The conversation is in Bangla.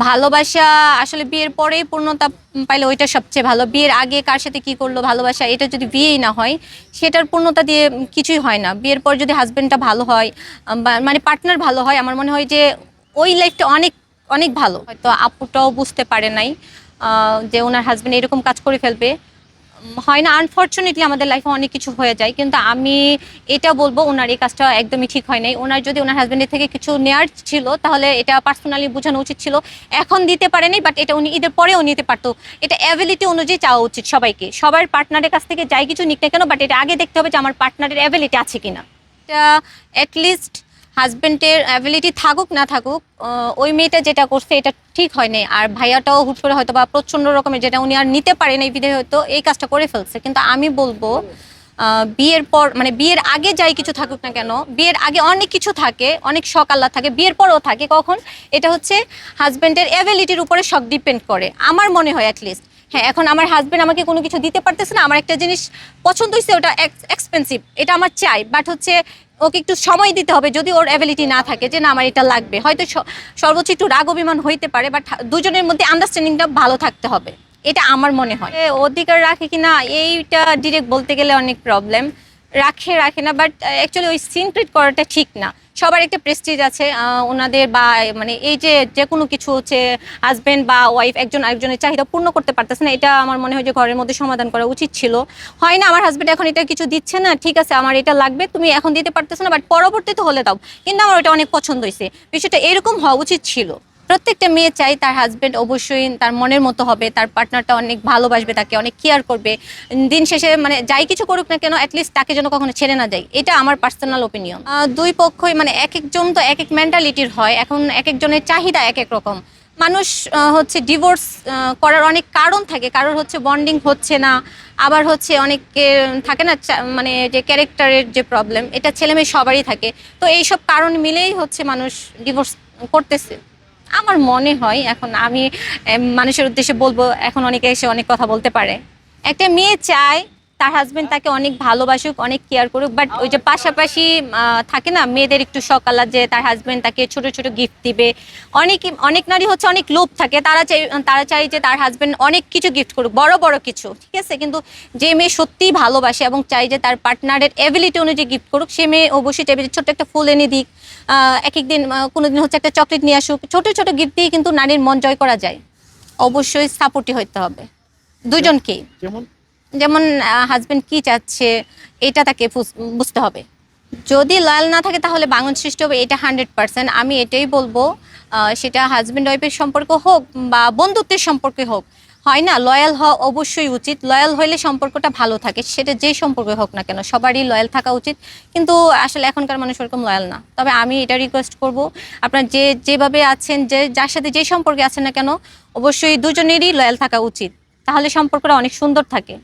ভালোবাসা আসলে বিয়ের পরেই পূর্ণতা পাইলে ওইটা সবচেয়ে ভালো। বিয়ের আগে কার সাথে কি করলো ভালোবাসা, এটা যদি বিয়েই না হয় সেটার পূর্ণতা দিয়ে কিছুই হয় না। বিয়ের পর যদি হাজবেন্ডটা ভালো হয় মানে পার্টনার ভালো হয়, আমার মনে হয় যে ওই লাইফটা অনেক অনেক ভালো। হয়তো আপুটাও বুঝতে পারে নাই যে ওনার হাজবেন্ড এরকম কাজ করে ফেলবে। হয় না, আনফর্চুনেটলি আমাদের লাইফে অনেক কিছু হয়ে যায়, কিন্তু আমি এটা বলবো ওনার এই কাজটা একদমই ঠিক হয় নাই। ওনার যদি ওনার হাজবেন্ডের থেকে কিছু নেয়ার ছিল তাহলে এটা পার্সোনালি বোঝানো উচিত ছিল। এখন দিতে পারেনি, বাট এটা উনি ঈদের পরেও নিতে পারতো। এটা অ্যাবিলিটি অনুযায়ী চাওয়া উচিত সবাইকে, সবার পার্টনারের কাছ থেকে যাই কিছু নিক না কেন, বাট এটা আগে দেখতে হবে যে আমার পার্টনারের অ্যাবিলিটি আছে কিনা। এটা অ্যাটলিস্ট হাজবেন্ডের অ্যাবিলিটি থাকুক না থাকুক, ওই মেয়েটা যেটা করছে এটা ঠিক হয় নাই। আর ভাইয়াটাও হুট করে হয়তো বা প্রচন্ড রকমের যেটা উনি আর নিতে পারেন এই বিধে হয়তো এই কাজটা করে ফেলছে। কিন্তু আমি বলবো বিয়ের পর মানে বিয়ের আগে যাই কিছু থাকুক না কেন, বিয়ের আগে অনেক কিছু থাকে, অনেক শখ আল্লাহ থাকে, বিয়ের পরও থাকে। কখন? এটা হচ্ছে হাজবেন্ডের অ্যাবিলিটির উপরে সব ডিপেন্ড করে আমার মনে হয় অ্যাটলিস্ট। হ্যাঁ, এখন আমার হাজবেন্ড আমাকে কোনো কিছু দিতে পারতেছে না, আমার একটা জিনিস পছন্দ হয়েছে, ওটা এক্সপেন্সিভ, এটা আমার চাই, বাট হচ্ছে ওকে একটু সময় দিতে হবে। যদি ওর অ্যাবিলিটি না থাকে যে না আমার এটা লাগবে, হয়তো সর্বোচ্চ একটু রাগ অভিমান হইতে পারে, বাট দুজনের মধ্যে আন্ডারস্ট্যান্ডিংটা ভালো থাকতে হবে, এটা আমার মনে হয়। অধিকার রাখে কিনা এইটা ডিরেক্ট বলতে গেলে অনেক প্রবলেম। রাখে রাখে না, বাট অ্যাকচুয়ালি ওই সিন ক্রিয়েট করাটা ঠিক না। সবার একটা প্রেস্টিজ আছে ওনাদের, বা মানে এই যে যে কোনো কিছু হচ্ছে হাজবেন্ড বা ওয়াইফ একজন আরেকজনের চাহিদা পূর্ণ করতে পারতেছে না, এটা আমার মনে হয় যে ঘরের মধ্যে সমাধান করা উচিত ছিল। হয় না, আমার হাজবেন্ড এখন এটা কিছু দিচ্ছে না, ঠিক আছে আমার এটা লাগবে, তুমি এখন দিতে পারতেছো না, বাট পরবর্তীতে হলে দাও, কিন্তু আমার ওটা অনেক পছন্দ হয়েছে। বিষয়টা এরকম হওয়া উচিত ছিল। প্রত্যেকটা মেয়ে চাই তার হাজবেন্ড অবশ্যই তার মনের মতো হবে, তার পার্টনারটা অনেক ভালোবাসবে, তাকে অনেক কেয়ার করবে। দিন শেষে মানে যাই কিছু করুক না কেন, অ্যাটলিস্ট তাকে যেন কখনো ছেড়ে না যায়, এটা আমার পার্সোনাল ওপিনিয়ন। দুই পক্ষই মানে এক একজন তো এক এক মেন্টালিটির হয়, এখন এক একজনের চাহিদা এক এক রকম। মানুষ হচ্ছে ডিভোর্স করার অনেক কারণ থাকে, কারোর হচ্ছে বন্ডিং হচ্ছে না, আবার হচ্ছে অনেকে থাকে না মানে যে ক্যারেক্টারের যে প্রবলেম, এটা ছেলে মেয়ে সবারই থাকে। তো এইসব কারণ মিলেই হচ্ছে মানুষ ডিভোর্স করতেছে আমার মনে হয়। এখন আমি মানুষের উদ্দেশ্যে বলবো, এখন অনেকে এসে অনেক কথা বলতে পারে। একটা মেয়ে চায় তার হাজবেন্ড তাকে অনেক ভালোবাসুক, অনেক কেয়ার করুক, বাট ওই যে পাশাপাশি থাকে না মেয়েদের একটু শখ আহ্লাদ যে তার হাজবেন্ড তাকে ছোট ছোট গিফট দিবে। অনেক অনেক নারী হচ্ছে অনেক লোভ থাকে, তারা চাই যে তার হাজবেন্ড অনেক কিছু গিফট করুক, বড় বড় কিছু, ঠিক আছে। কিন্তু যে মেয়ে সত্যিই ভালোবাসে এবং চাই যে তার পার্টনারের এবিলিটি অনুযায়ী গিফট করুক, সে মেয়ে অবশ্যই চাইবে যে ছোট্ট একটা ফুল এনে দিক, এক একদিন কোনোদিন হচ্ছে একটা চকলেট নিয়ে আসুক। ছোট ছোট গিফট দিয়ে কিন্তু নারীর মন জয় করা যায়। অবশ্যই সাপোর্টিভ হতে হবে দুজনকেই। যেমন হাজবেন্ড কি চাচ্ছে এটা তাকে বুঝতে হবে। যদি লয়াল না থাকে তাহলে ভাঙন সৃষ্টি হবে, এটা 100%। আমি এটাই বলবো, সেটা হাজবেন্ড ওয়াইফের সম্পর্ক হোক বা বন্ধুত্বের সম্পর্কে হোক, হয় না লয়াল হওয়া অবশ্যই উচিত। লয়াল হইলে সম্পর্কটা ভালো থাকে, সেটা যেই সম্পর্কে হোক না কেন সবারই লয়াল থাকা উচিত। কিন্তু আসলে এখনকার মানুষ ওরকম লয়াল না। তবে আমি এটা রিকোয়েস্ট করব, আপনার যেভাবে আছেন, যার সাথে যে সম্পর্কে আছেন না কেন, অবশ্যই দুজনেরই লয়াল থাকা উচিত, তাহলে সম্পর্কটা অনেক সুন্দর থাকে।